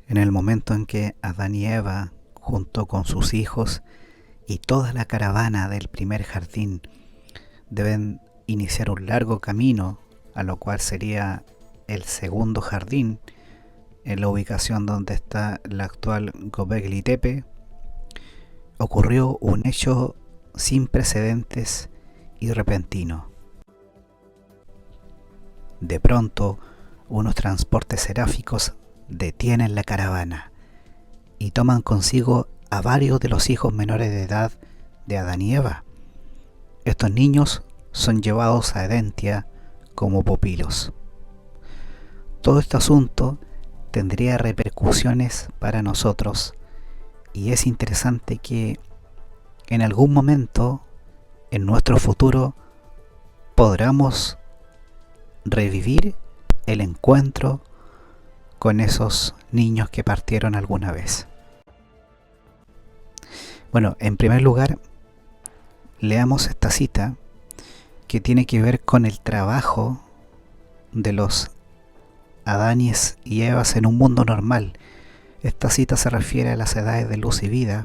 En el momento en que Adán y Eva, junto con sus hijos y toda la caravana del primer jardín, deben iniciar un largo camino a lo cual sería el segundo jardín, en la ubicación donde está la actual Göbekli Tepe, ocurrió un hecho sin precedentes y repentino. De pronto, unos transportes seráficos detienen la caravana y toman consigo a varios de los hijos menores de edad de Adán y Eva. Estos niños son llevados a Edentia como pupilos. Todo este asunto tendría repercusiones para nosotros y es interesante que en algún momento en nuestro futuro podamos revivir el encuentro con esos niños que partieron alguna vez. Bueno, en primer lugar, leamos esta cita que tiene que ver con el trabajo de los Adanes y Evas en un mundo normal. Esta cita se refiere a las edades de luz y vida.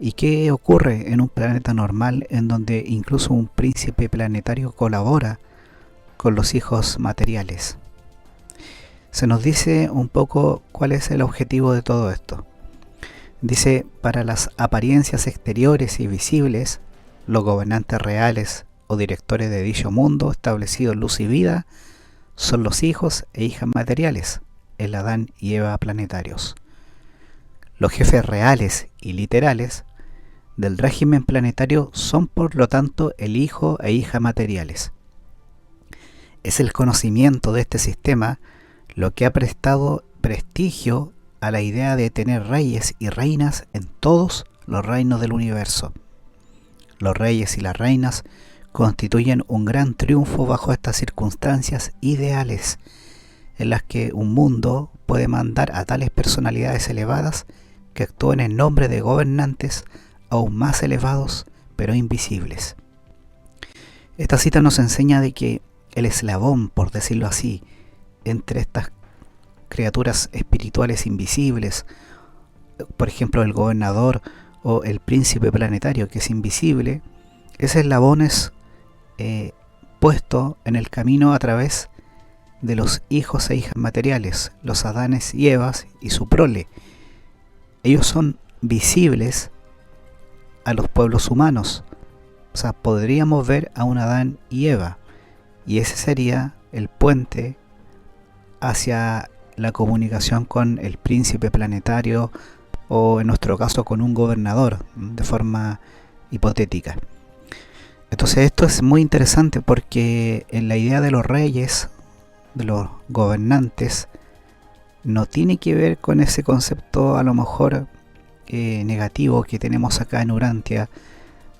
¿Y qué ocurre en un planeta normal en donde incluso un príncipe planetario colabora con los hijos materiales? Se nos dice un poco cuál es el objetivo de todo esto. Dice, para las apariencias exteriores y visibles, los gobernantes reales o directores de dicho mundo establecido en luz y vida son los hijos e hijas materiales, el Adán y Eva planetarios. Los jefes reales y literales del régimen planetario son por lo tanto el hijo e hija materiales. Es el conocimiento de este sistema lo que ha prestado prestigio a la idea de tener reyes y reinas en todos los reinos del universo. Los reyes y las reinas constituyen un gran triunfo bajo estas circunstancias ideales en las que un mundo puede mandar a tales personalidades elevadas que actúen en nombre de gobernantes aún más elevados pero invisibles. Esta cita nos enseña de que el eslabón, por decirlo así, entre estas criaturas espirituales invisibles, por ejemplo el gobernador o el príncipe planetario que es invisible, ese eslabón es puesto en el camino a través de los hijos e hijas materiales, los Adanes y Evas y su prole. Ellos son visibles a los pueblos humanos. O sea, podríamos ver a un Adán y Eva, y ese sería el puente hacia la comunicación con el príncipe planetario o en nuestro caso con un gobernador de forma hipotética. Entonces esto es muy interesante porque en la idea de los reyes, de los gobernantes, no tiene que ver con ese concepto a lo mejor negativo que tenemos acá en Urantia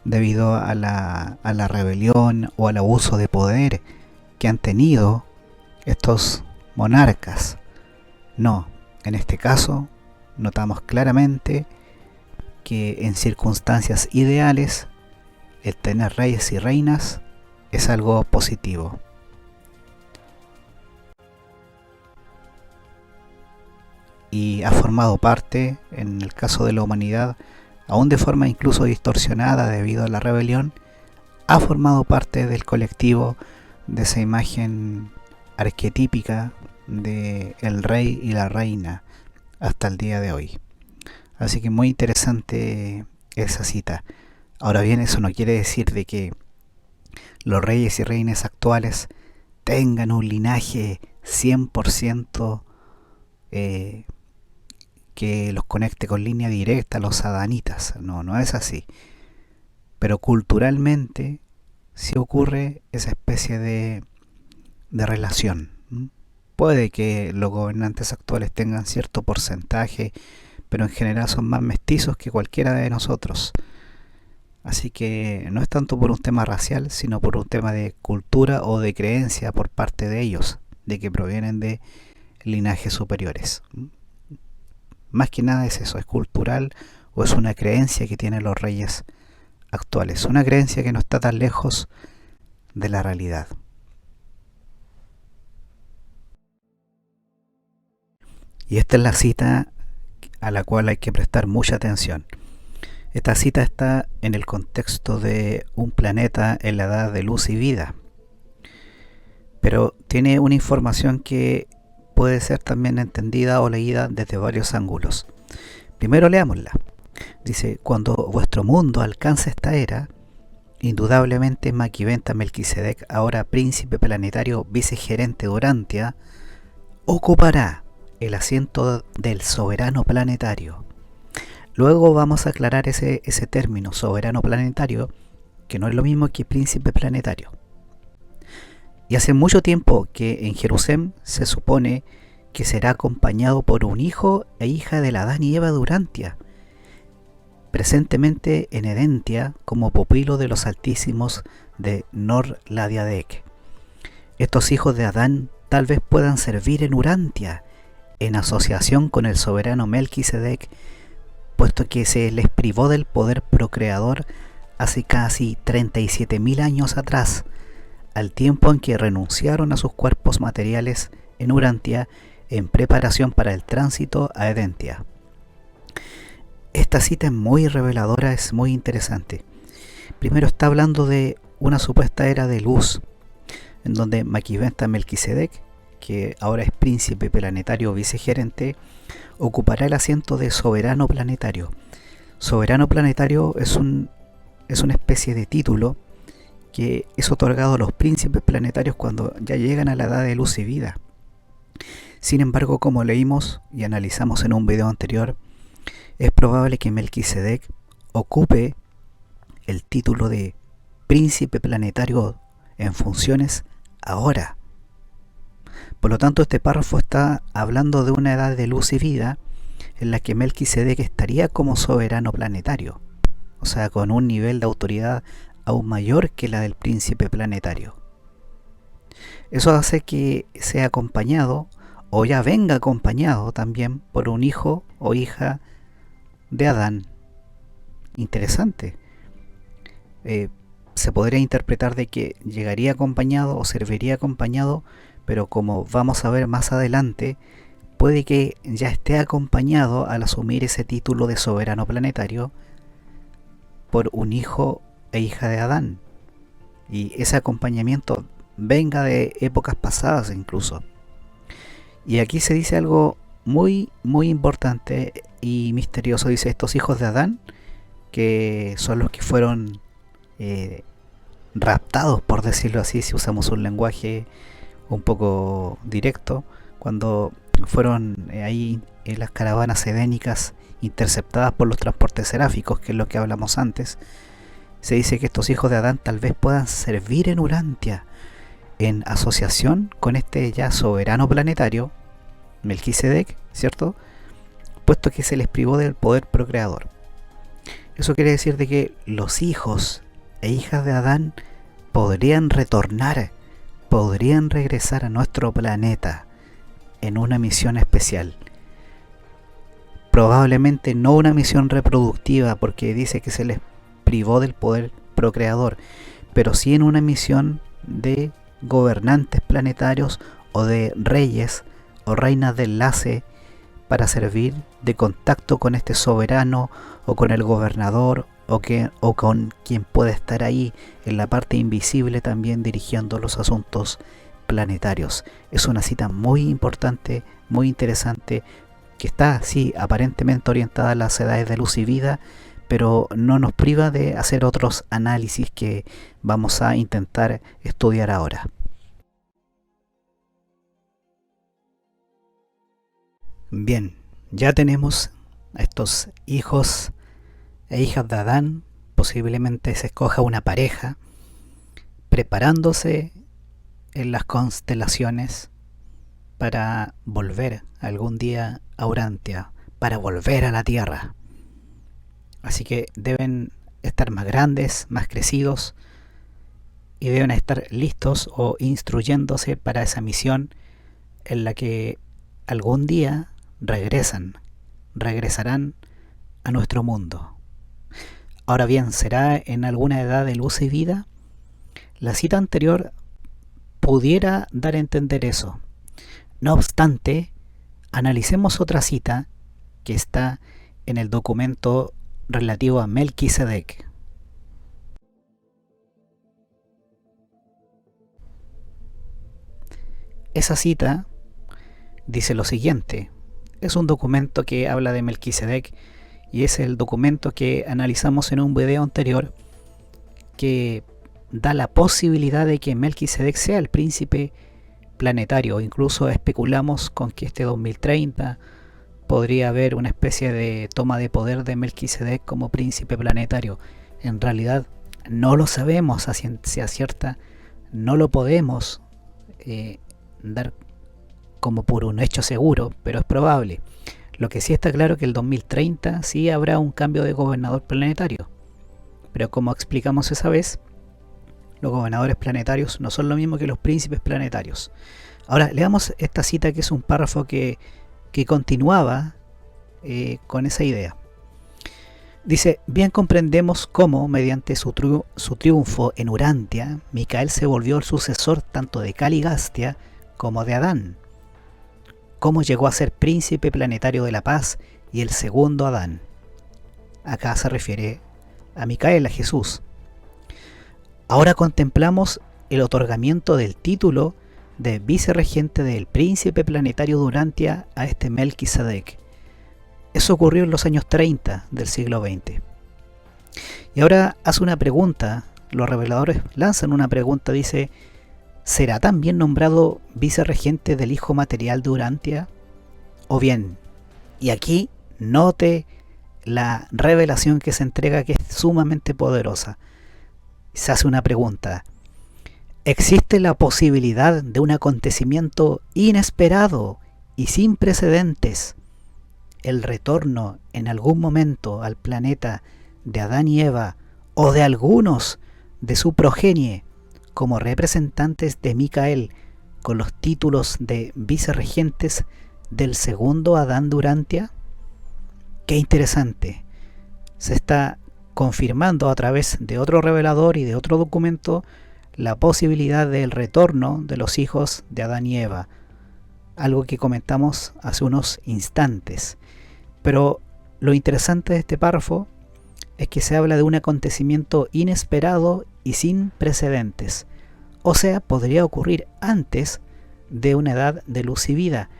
debido a la rebelión o al abuso de poder que han tenido estos monarcas. No, en este caso notamos claramente que en circunstancias ideales el tener reyes y reinas es algo positivo. Y ha formado parte, en el caso de la humanidad, aún de forma incluso distorsionada debido a la rebelión, ha formado parte del colectivo de esa imagen arquetípica de el rey y la reina hasta el día de hoy. Así que muy interesante esa cita. Ahora bien, eso no quiere decir de que los reyes y reinas actuales tengan un linaje 100% que los conecte con línea directa a los adanitas. No, no es así. Pero culturalmente sí ocurre esa especie de relación. Puede que los gobernantes actuales tengan cierto porcentaje, pero en general son más mestizos que cualquiera de nosotros. Así que no es tanto por un tema racial, sino por un tema de cultura o de creencia por parte de ellos, de que provienen de linajes superiores. Más que nada es eso, es cultural o es una creencia que tienen los reyes actuales. Una creencia que no está tan lejos de la realidad. Y esta es la cita a la cual hay que prestar mucha atención. Esta cita está en el contexto de un planeta en la edad de luz y vida, pero tiene una información que puede ser también entendida o leída desde varios ángulos. Primero leámosla. Dice: cuando vuestro mundo alcance esta era, indudablemente Maquiventa Melquisedec, ahora príncipe planetario vicegerente de Urantia, ocupará el asiento del soberano planetario. Luego vamos a aclarar ese término, soberano planetario, que no es lo mismo que príncipe planetario. Y hace mucho tiempo que en Jerusalén se supone que será acompañado por un hijo e hija de Adán y Eva de Urantia, presentemente en Edentia como pupilo de los altísimos de Nor-Ladiadec. Estos hijos de Adán tal vez puedan servir en Urantia, en asociación con el soberano Melquisedec, puesto que se les privó del poder procreador hace casi 37.000 años atrás, al tiempo en que renunciaron a sus cuerpos materiales en Urantia en preparación para el tránsito a Edentia. Esta cita es muy reveladora, es muy interesante. Primero está hablando de una supuesta era de luz, en donde Maquiventa Melquisedec, que ahora es príncipe planetario vicegerente, ocupará el asiento de soberano planetario. Soberano planetario es una especie de título que es otorgado a los príncipes planetarios cuando ya llegan a la edad de luz y vida. Sin embargo, como leímos y analizamos en un video anterior, es probable que Melquisedec ocupe el título de príncipe planetario en funciones ahora. Por lo tanto, este párrafo está hablando de una edad de luz y vida en la que Melquisedec estaría como soberano planetario, o sea, con un nivel de autoridad aún mayor que la del príncipe planetario. Eso hace que sea acompañado, o ya venga acompañado también, por un hijo o hija de Adán. Interesante. Se podría interpretar de que llegaría acompañado o serviría acompañado, pero como vamos a ver más adelante, puede que ya esté acompañado al asumir ese título de soberano planetario por un hijo e hija de Adán, y ese acompañamiento venga de épocas pasadas incluso. Y aquí se dice algo muy importante y misterioso. Dice: estos hijos de Adán, que son los que fueron raptados, por decirlo así, si usamos un lenguaje un poco directo, cuando fueron ahí en las caravanas edénicas interceptadas por los transportes seráficos, que es lo que hablamos antes. Se dice que estos hijos de Adán tal vez puedan servir en Urantia en asociación con este ya soberano planetario Melquisedec, ¿cierto? Puesto que se les privó del poder procreador. Eso quiere decir de que los hijos e hijas de Adán podrían retornar, podrían regresar a nuestro planeta en una misión especial. Probablemente no una misión reproductiva, porque dice que se les privó del poder procreador, pero sí en una misión de gobernantes planetarios o de reyes o reinas de enlace, para servir de contacto con este soberano o con el gobernador o con quien puede estar ahí en la parte invisible también dirigiendo los asuntos planetarios. Es una cita muy importante, muy interesante, que está, sí, aparentemente orientada a las edades de luz y vida, pero no nos priva de hacer otros análisis que vamos a intentar estudiar ahora. Bien, ya tenemos a estos hijos e hijas de Adán, posiblemente se escoja una pareja, preparándose en las constelaciones para volver algún día a Urantia, para volver a la Tierra. Así que deben estar más grandes, más crecidos, y deben estar listos o instruyéndose para esa misión en la que algún día regresarán a nuestro mundo. Ahora bien, ¿será en alguna edad de luz y vida? La cita anterior pudiera dar a entender eso. No obstante, Analicemos otra cita que está en el documento relativo a Melquisedec. Esa cita dice lo siguiente. Es un documento que habla de Melquisedec y es el documento que analizamos en un video anterior, que da la posibilidad de que Melquisedec sea el príncipe planetario. Incluso especulamos con que este 2030 podría haber una especie de toma de poder de Melquisedec como príncipe planetario. En realidad no lo sabemos a ciencia cierta, no lo podemos dar como por un hecho seguro, pero es probable. Lo que sí está claro es que el 2030 sí habrá un cambio de gobernador planetario, pero como explicamos esa vez, los gobernadores planetarios no son lo mismo que los príncipes planetarios. Ahora leamos esta cita, que es un párrafo que continuaba con esa idea. Dice: bien comprendemos cómo, mediante su triunfo en Urantia, Micael se volvió el sucesor tanto de Caligastia como de Adán. Cómo llegó a ser príncipe planetario de la paz y el segundo Adán. Acá se refiere a Micael, a Jesús. Ahora contemplamos el otorgamiento del título de vicerregente del príncipe planetario de Urantia a este Melquisedec. Eso ocurrió en los años 30 del siglo XX. Y ahora hace una pregunta, los reveladores lanzan una pregunta, dice: ¿será también nombrado vicerregente del hijo material de Urantia? O bien, y aquí note la revelación que se entrega, que es sumamente poderosa. Se hace una pregunta: ¿existe la posibilidad de un acontecimiento inesperado y sin precedentes, el retorno en algún momento al planeta de Adán y Eva, o de algunos de su progenie, como representantes de Micael, con los títulos de vicerregentes del segundo Adán de Urantia? Qué interesante. Se está confirmando a través de otro revelador y de otro documento la posibilidad del retorno de los hijos de Adán y Eva, algo que comentamos hace unos instantes. Pero lo interesante de este párrafo es que se habla de un acontecimiento inesperado y sin precedentes. O sea, podría ocurrir antes de una edad de luz y vida,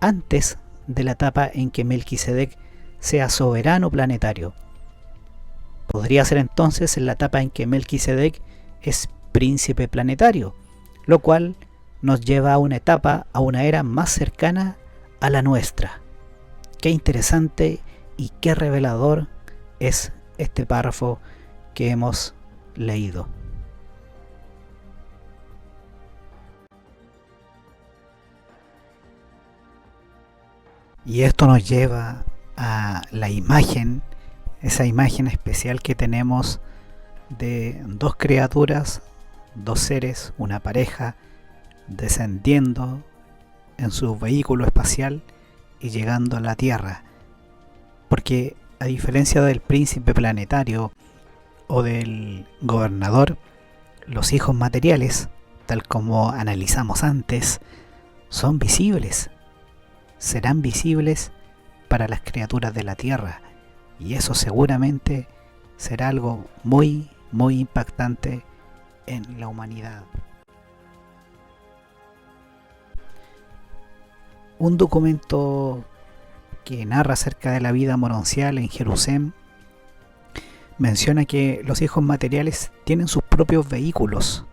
antes de la etapa en que Melquisedec sea soberano planetario. Podría ser entonces en la etapa en que Melquisedec es príncipe planetario, lo cual nos lleva a una etapa, a una era más cercana a la nuestra. Qué interesante y qué revelador es este párrafo que hemos leído. Y esto nos lleva a la imagen, esa imagen especial que tenemos de dos criaturas, dos seres, una pareja, descendiendo en su vehículo espacial y llegando a la Tierra. Porque a diferencia del príncipe planetario o del gobernador, los hijos materiales, tal como analizamos antes, son visibles. Serán visibles para las criaturas de la Tierra, y eso seguramente será algo muy, muy impactante en la humanidad. Un documento que narra acerca de la vida mononcial en Jerusalén menciona que los hijos materiales tienen sus propios vehículos,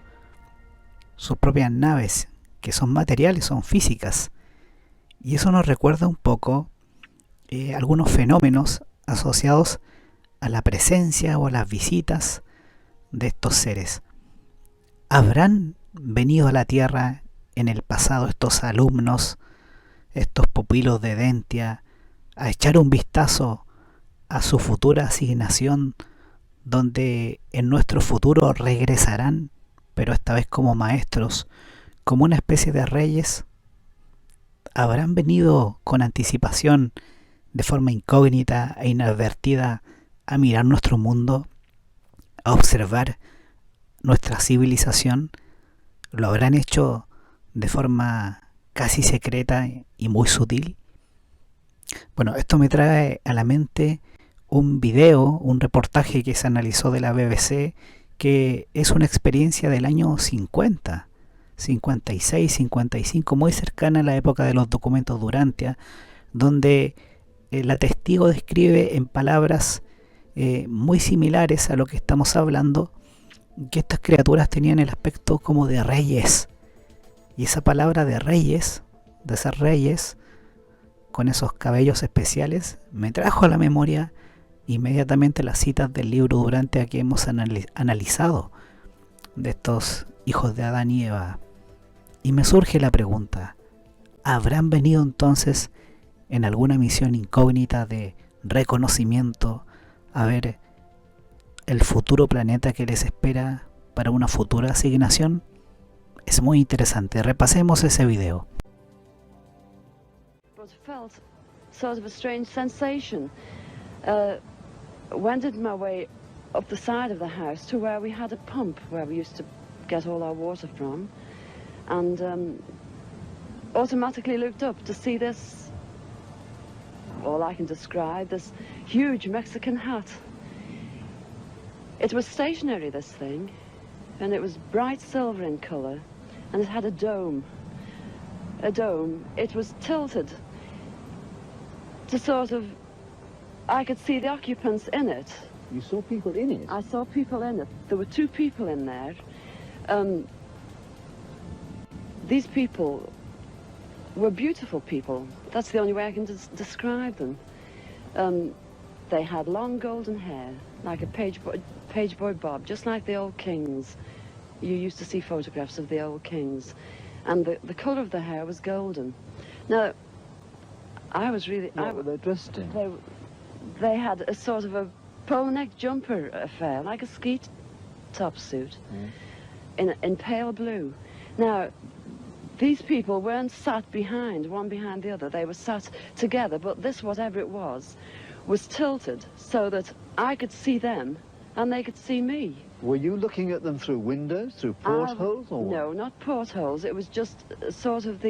sus propias naves, que son materiales, son físicas. Y eso nos recuerda un poco algunos fenómenos asociados a la presencia o a las visitas de estos seres. ¿Habrán venido a la Tierra en el pasado estos alumnos, estos pupilos de Dentia, a echar un vistazo a su futura asignación, donde en nuestro futuro regresarán, pero esta vez como maestros, como una especie de reyes? ¿Habrán venido con anticipación, de forma incógnita e inadvertida, a mirar nuestro mundo, a observar nuestra civilización? ¿Lo habrán hecho de forma casi secreta y muy sutil? Bueno, esto me trae a la mente un video, un reportaje que se analizó de la BBC, que es una experiencia del año 50, 56, 55, muy cercana a la época de los documentos Durantia, donde la testigo describe en palabras muy similares a lo que estamos hablando, que estas criaturas tenían el aspecto como de reyes. Y esa palabra de reyes, de ser reyes, con esos cabellos especiales, me trajo a la memoria inmediatamente las citas del libro Durante que hemos analizado de estos hijos de Adán y Eva. Y me surge la pregunta, ¿habrán venido entonces en alguna misión incógnita de reconocimiento a ver el futuro planeta que les espera para una futura asignación? Es muy interesante, repasemos ese video. Felt sort of a strange sensation. Wended my way up the side of the house to where we had a pump where we used to get all our water from, and automatically looked up to see this, all I can describe, this huge Mexican hat. It was stationary, this thing, and it was bright silver in colour, and it had a dome. A dome. It was tilted to sort of, I could see the occupants in it. You saw people in it? I saw people in it. There were two people in there. These people were beautiful people. That's the only way I can describe them. They had long golden hair, like a page boy bob, just like the old kings. You used to see photographs of the old kings. And the colour of the hair was golden. Now, I was really... What were they dressed in? They had a sort of a polo neck jumper affair, like a ski top suit, in pale blue. Now, these people weren't sat behind, one behind the other. They were sat together, but this, whatever it was tilted so that I could see them and they could see me. Were you looking at them through windows, through portholes, or what? No, not portholes. It was just sort of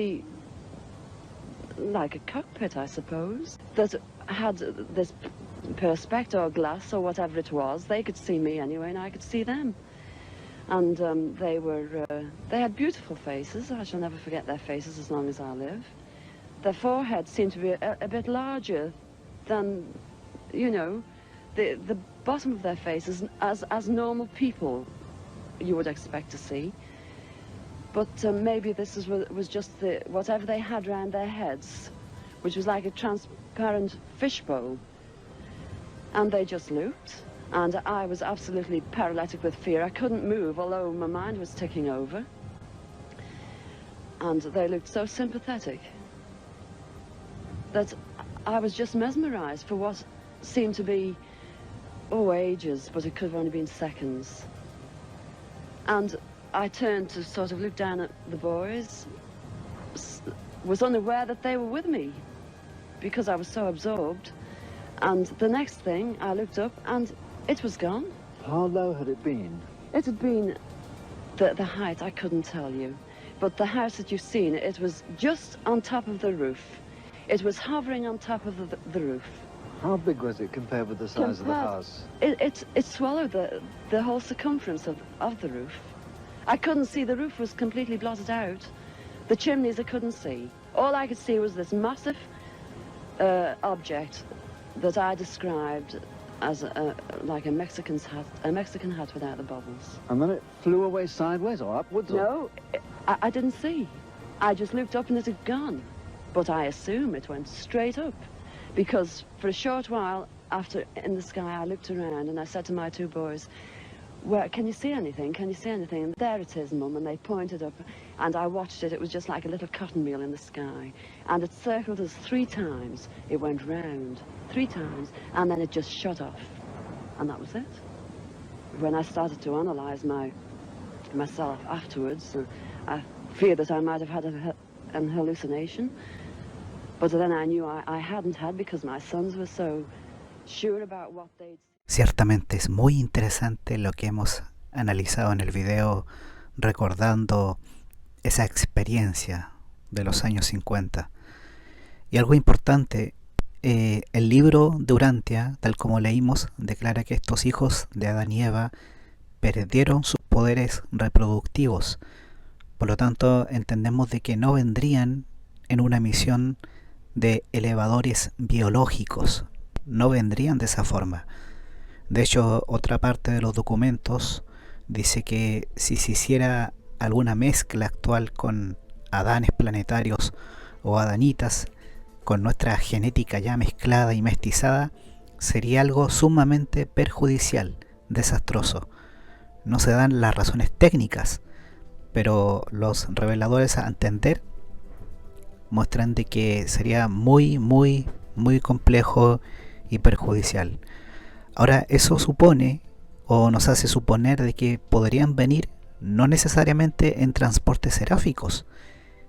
like a cockpit, I suppose, that had this perspex or glass or whatever it was. They could see me anyway, and I could see them. And they had beautiful faces. I shall never forget their faces as long as I live. Their foreheads seemed to be a bit larger than, you know, the bottom of their faces as normal people you would expect to see. But maybe this was just whatever they had round their heads, which was like a transparent fishbowl. And they just looked, and I was absolutely paralytic with fear. I couldn't move, although my mind was ticking over. And they looked so sympathetic that I was just mesmerized for what seemed to be, ages, but it could have only been seconds. And I turned to sort of look down at the boys, was unaware that they were with me because I was so absorbed. And the next thing, I looked up and it was gone. How low had it been? It had been the height, I couldn't tell you. But the house that you've seen, it was just on top of the roof. It was hovering on top of the roof. How big was it compared with the size of the house? It swallowed the whole circumference of the roof. I couldn't see, the roof was completely blotted out. The chimneys I couldn't see. All I could see was this massive object that I described as like a Mexican hat without the bubbles. And then it flew away sideways or upwards? No, I didn't see. I just looked up and it had gone. But I assume it went straight up, because for a short while after in the sky I looked around and I said to my two boys, "Where can you see anything? Can you see anything?" And there it is, Mum, and they pointed up, and I watched it. It was just like a little cotton reel in the sky, and it circled us 3 times. It went round 3 times, and then it just shut off, and that was it. When I started to analyse myself afterwards, I feared that I might have had an hallucination, but then I knew I hadn't had, because my sons were so sure about what they'd seen. Ciertamente es muy interesante lo que hemos analizado en el video, recordando esa experiencia de los años 50. Y algo importante, el libro de Urantia, tal como leímos, declara que estos hijos de Adán y Eva perdieron sus poderes reproductivos. Por lo tanto, entendemos de que no vendrían en una misión de elevadores biológicos. No vendrían de esa forma. De hecho, otra parte de los documentos dice que si se hiciera alguna mezcla actual con adanes planetarios o adanitas, con nuestra genética ya mezclada y mestizada, sería algo sumamente perjudicial, desastroso. No se dan las razones técnicas, pero los reveladores a entender muestran de que sería muy complejo y perjudicial. Ahora, eso supone o nos hace suponer de que podrían venir no necesariamente en transportes seráficos,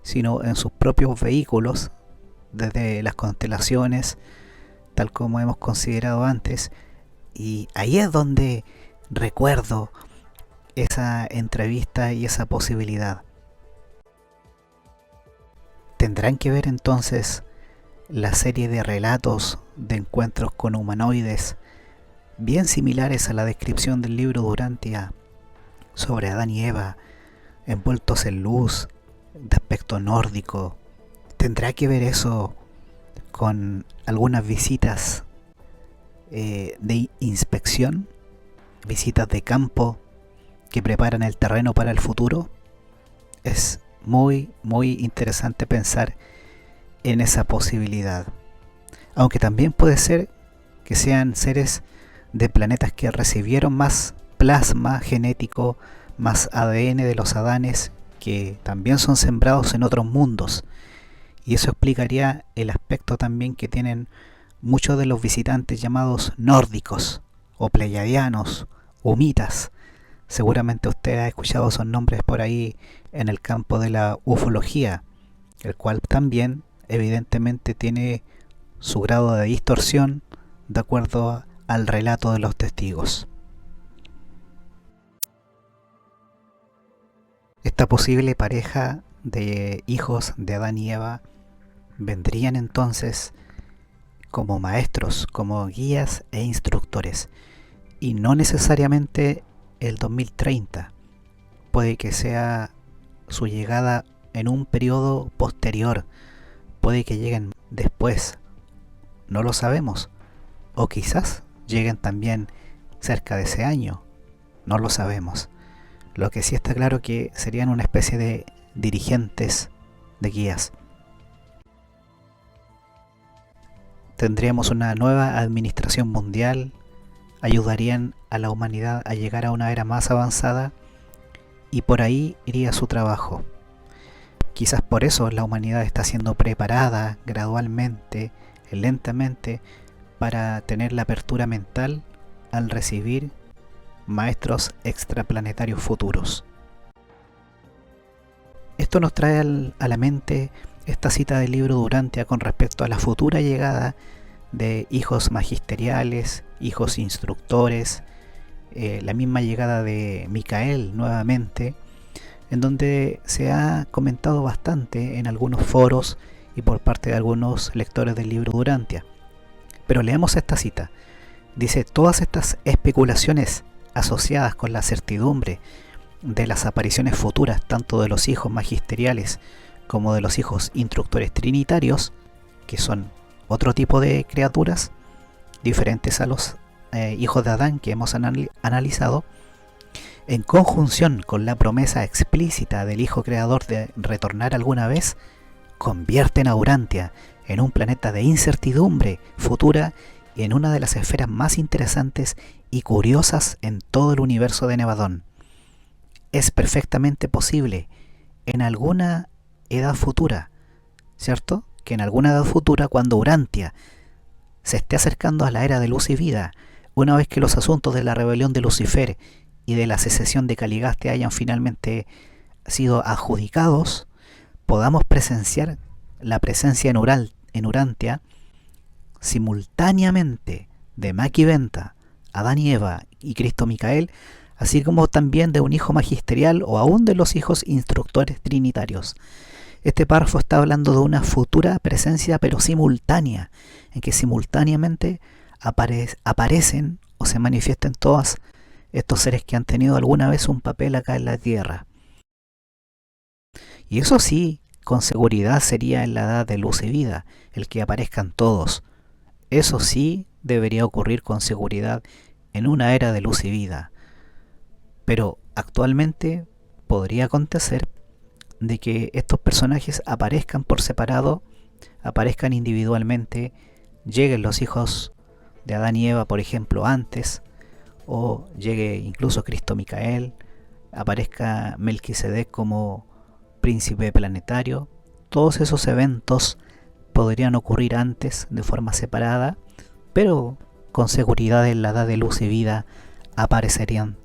sino en sus propios vehículos, desde las constelaciones, tal como hemos considerado antes. Y ahí es donde recuerdo esa entrevista y esa posibilidad. ¿Tendrán que ver entonces la serie de relatos de encuentros con humanoides bien similares a la descripción del libro de Urantia sobre Adán y Eva envueltos en luz, de aspecto nórdico? ¿Tendrá que ver eso con algunas visitas de inspección, visitas de campo que preparan el terreno para el futuro? Es muy interesante pensar en esa posibilidad. Aunque también puede ser que sean seres de planetas que recibieron más plasma genético, más ADN de los Adanes, que también son sembrados en otros mundos. Y eso explicaría el aspecto también que tienen muchos de los visitantes llamados nórdicos, o pleiadianos, humitas. Seguramente usted ha escuchado esos nombres por ahí en el campo de la ufología, el cual también evidentemente tiene su grado de distorsión de acuerdo al relato de los testigos. Esta posible pareja de hijos de Adán y Eva vendrían entonces como maestros, como guías e instructores, y no necesariamente el 2030. Puede que sea su llegada en un periodo posterior, puede que lleguen después, no lo sabemos, o quizás lleguen también cerca de ese año, no lo sabemos. Lo que sí está claro que serían una especie de dirigentes, de guías. Tendríamos una nueva administración mundial, ayudarían a la humanidad a llegar a una era más avanzada, y por ahí iría su trabajo. Quizás por eso la humanidad está siendo preparada gradualmente, lentamente, para tener la apertura mental al recibir maestros extraplanetarios futuros. Esto nos trae a la mente esta cita del libro de Urantia con respecto a la futura llegada de hijos magisteriales, hijos instructores, la misma llegada de Micael nuevamente, en donde se ha comentado bastante en algunos foros y por parte de algunos lectores del libro de Urantia. Pero leamos esta cita. Dice: todas estas especulaciones asociadas con la certidumbre de las apariciones futuras tanto de los hijos magisteriales como de los hijos instructores trinitarios, que son otro tipo de criaturas diferentes a los hijos de Adán que hemos analizado, en conjunción con la promesa explícita del Hijo Creador de retornar alguna vez, convierten a Urantia en un planeta de incertidumbre futura y en una de las esferas más interesantes y curiosas en todo el universo de Nevadón. Es perfectamente posible en alguna edad futura, ¿cierto? Que en alguna edad futura, cuando Urantia se esté acercando a la era de luz y vida, una vez que los asuntos de la rebelión de Lucifer y de la secesión de Caligaste hayan finalmente sido adjudicados, podamos presenciar la presencia en Urantia simultáneamente de Maki Venta, Adán y Eva y Cristo Micael, así como también de un hijo magisterial o aún de los hijos instructores trinitarios. Este párrafo está hablando de una futura presencia, pero simultánea, en que simultáneamente aparecen o se manifiestan todos estos seres que han tenido alguna vez un papel acá en la Tierra. Y eso sí, con seguridad sería en la edad de luz y vida, el que aparezcan todos. Eso sí debería ocurrir con seguridad en una era de luz y vida. Pero actualmente podría acontecer de que estos personajes aparezcan por separado, aparezcan individualmente, lleguen los hijos de Adán y Eva, por ejemplo, antes, o llegue incluso Cristo Micael, aparezca Melquisedec como príncipe planetario. Todos esos eventos podrían ocurrir antes de forma separada, pero con seguridad en la edad de luz y vida aparecerían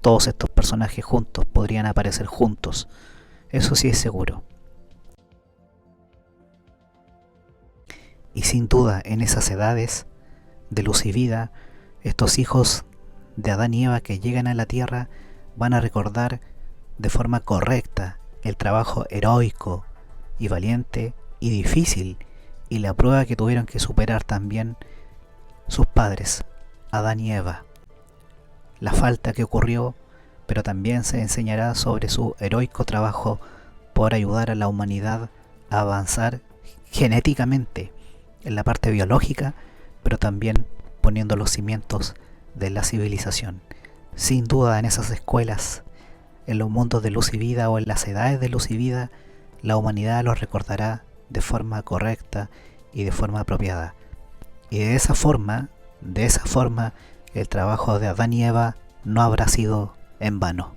todos estos personajes juntos, podrían aparecer juntos. Eso sí es seguro. Y sin duda, en esas edades de luz y vida, estos hijos de Adán y Eva que llegan a la Tierra van a recordar de forma correcta el trabajo heroico y valiente y difícil y la prueba que tuvieron que superar también sus padres, Adán y Eva. La falta que ocurrió, pero también se enseñará sobre su heroico trabajo por ayudar a la humanidad a avanzar genéticamente en la parte biológica, pero también poniendo los cimientos de la civilización. Sin duda, en esas escuelas, en los mundos de luz y vida o en las edades de luz y vida, la humanidad los recordará de forma correcta y de forma apropiada. Y de esa forma, el trabajo de Adán y Eva no habrá sido en vano.